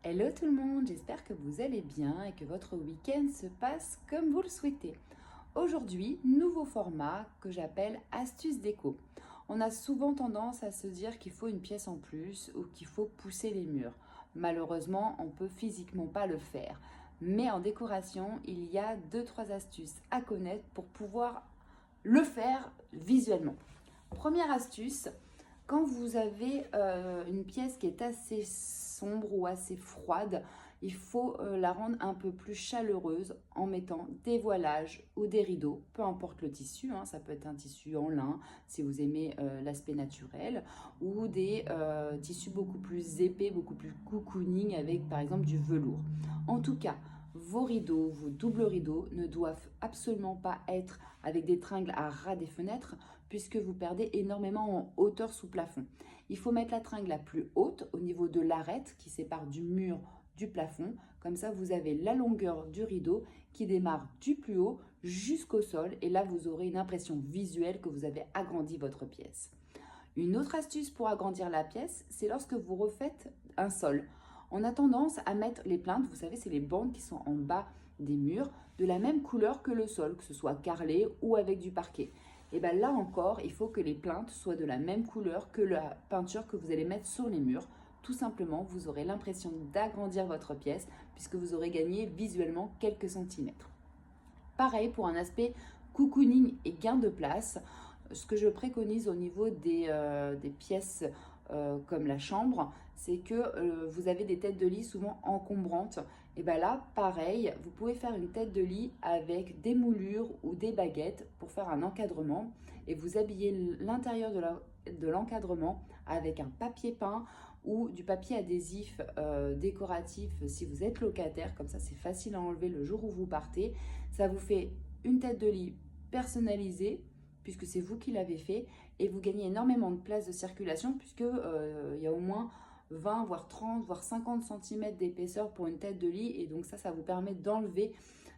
Hello tout le monde, j'espère que vous allez bien et que votre week-end se passe comme vous le souhaitez. Aujourd'hui, nouveau format que j'appelle astuce déco. On a souvent tendance à se dire qu'il faut une pièce en plus ou qu'il faut pousser les murs. Malheureusement, on ne peut physiquement pas le faire. Mais en décoration, il y a 2-3 astuces à connaître pour pouvoir le faire visuellement. Première astuce, quand vous avez une pièce qui est assez sombre ou assez froide, il faut la rendre un peu plus chaleureuse en mettant des voilages ou des rideaux, peu importe le tissu, hein, ça peut être un tissu en lin si vous aimez l'aspect naturel, ou des tissus beaucoup plus épais, beaucoup plus cocooning avec par exemple du velours. En tout cas, vos rideaux, vos doubles rideaux ne doivent absolument pas être avec des tringles à ras des fenêtres puisque vous perdez énormément en hauteur sous plafond. Il faut mettre la tringle la plus haute au niveau de l'arête qui sépare du mur du plafond. Comme ça, vous avez la longueur du rideau qui démarre du plus haut jusqu'au sol et là, vous aurez une impression visuelle que vous avez agrandi votre pièce. Une autre astuce pour agrandir la pièce, c'est lorsque vous refaites un sol. On a tendance à mettre les plinthes, vous savez, c'est les bandes qui sont en bas des murs, de la même couleur que le sol, que ce soit carrelé ou avec du parquet. Et bien là encore, il faut que les plinthes soient de la même couleur que la peinture que vous allez mettre sur les murs. Tout simplement, vous aurez l'impression d'agrandir votre pièce puisque vous aurez gagné visuellement quelques centimètres. Pareil pour un aspect cocooning et gain de place. Ce que je préconise au niveau des pièces comme la chambre, c'est que vous avez des têtes de lit souvent encombrantes. Et bien là, pareil, vous pouvez faire une tête de lit avec des moulures ou des baguettes pour faire un encadrement et vous habillez l'intérieur de l'encadrement avec un papier peint ou du papier adhésif décoratif si vous êtes locataire. Comme ça, c'est facile à enlever le jour où vous partez. Ça vous fait une tête de lit personnalisée puisque c'est vous qui l'avez fait et vous gagnez énormément de place de circulation puisque il y a au moins 20 voire 30 voire 50 cm d'épaisseur pour une tête de lit et donc ça vous permet d'enlever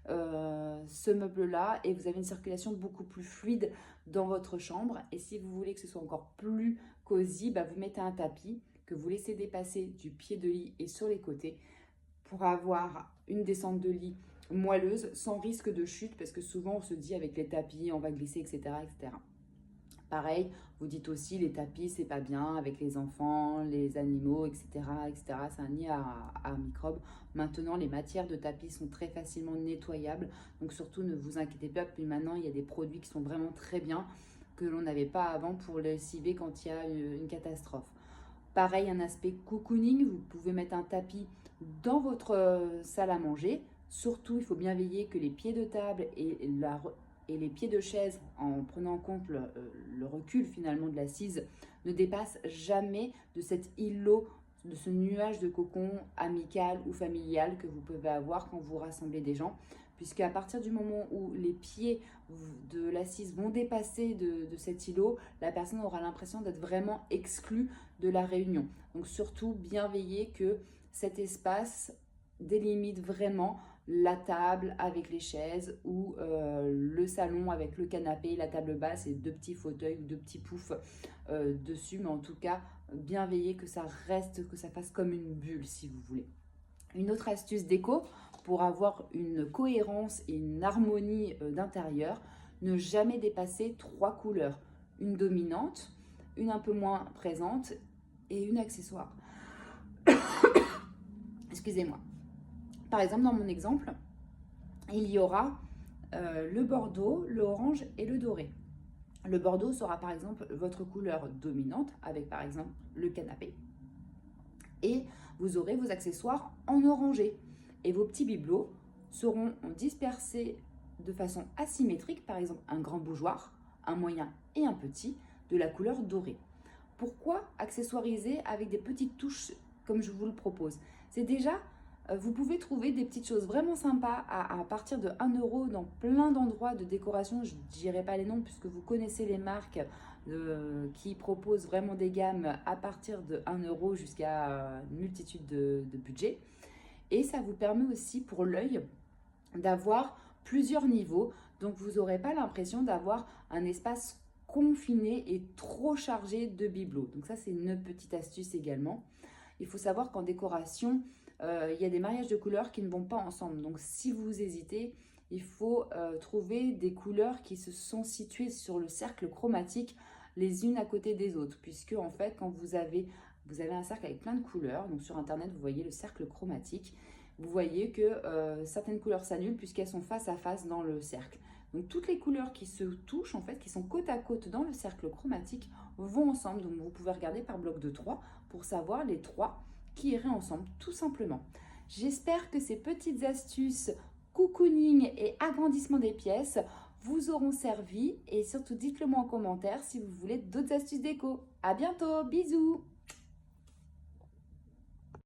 ce meuble là et vous avez une circulation beaucoup plus fluide dans votre chambre. Et si vous voulez que ce soit encore plus cosy, vous mettez un tapis que vous laissez dépasser du pied de lit et sur les côtés pour avoir une descente de lit moelleuse sans risque de chute parce que souvent on se dit avec les tapis on va glisser, etc. etc. Pareil, vous dites aussi les tapis c'est pas bien avec les enfants, les animaux, etc. etc. C'est un nid à microbes. Maintenant les matières de tapis sont très facilement nettoyables, donc surtout ne vous inquiétez pas, puis maintenant il y a des produits qui sont vraiment très bien que l'on n'avait pas avant pour lessiver quand il y a une catastrophe. Pareil, un aspect cocooning, vous pouvez mettre un tapis dans votre salle à manger. Surtout, il faut bien veiller que les pieds de table et les pieds de chaise, en prenant en compte le recul finalement de l'assise, ne dépassent jamais de cet îlot, de ce nuage de cocon amical ou familial que vous pouvez avoir quand vous rassemblez des gens. Puisque à partir du moment où les pieds de l'assise vont dépasser de cet îlot, la personne aura l'impression d'être vraiment exclue de la réunion. Donc surtout, bien veiller que cet espace délimite vraiment la table avec les chaises ou le salon avec le canapé, la table basse et deux petits fauteuils ou deux petits poufs dessus. Mais en tout cas, bien veiller que ça reste, que ça fasse comme une bulle si vous voulez. Une autre astuce déco pour avoir une cohérence et une harmonie d'intérieur, ne jamais dépasser 3 couleurs. Une dominante, une un peu moins présente et une accessoire. Excusez-moi. Par exemple, dans mon exemple, il y aura le bordeaux, le orange et le doré. Le bordeaux sera par exemple votre couleur dominante avec par exemple le canapé. Et vous aurez vos accessoires en orangé. Et vos petits bibelots seront dispersés de façon asymétrique, par exemple un grand bougeoir, un moyen et un petit, de la couleur dorée. Pourquoi accessoiriser avec des petites touches comme je vous le propose? C'est déjà, vous pouvez trouver des petites choses vraiment sympas à partir de 1 euro dans plein d'endroits de décoration. Je ne dirai pas les noms puisque vous connaissez les marques qui proposent vraiment des gammes à partir de 1 euro jusqu'à une multitude de budgets. Et ça vous permet aussi pour l'œil d'avoir plusieurs niveaux. Donc vous n'aurez pas l'impression d'avoir un espace confiné et trop chargé de bibelots. Donc ça, c'est une petite astuce également. Il faut savoir qu'en décoration, il y a des mariages de couleurs qui ne vont pas ensemble. Donc si vous hésitez, il faut trouver des couleurs qui se sont situées sur le cercle chromatique les unes à côté des autres. Puisque en fait, quand vous avez un cercle avec plein de couleurs, donc sur internet vous voyez le cercle chromatique, vous voyez que certaines couleurs s'annulent puisqu'elles sont face à face dans le cercle. Donc toutes les couleurs qui se touchent, en fait, qui sont côte à côte dans le cercle chromatique, vont ensemble. Donc vous pouvez regarder par bloc de 3 pour savoir les 3 qui iraient ensemble, tout simplement. J'espère que ces petites astuces cocooning et agrandissement des pièces vous auront servi. Et surtout, dites-le moi en commentaire si vous voulez d'autres astuces déco. À bientôt, bisous!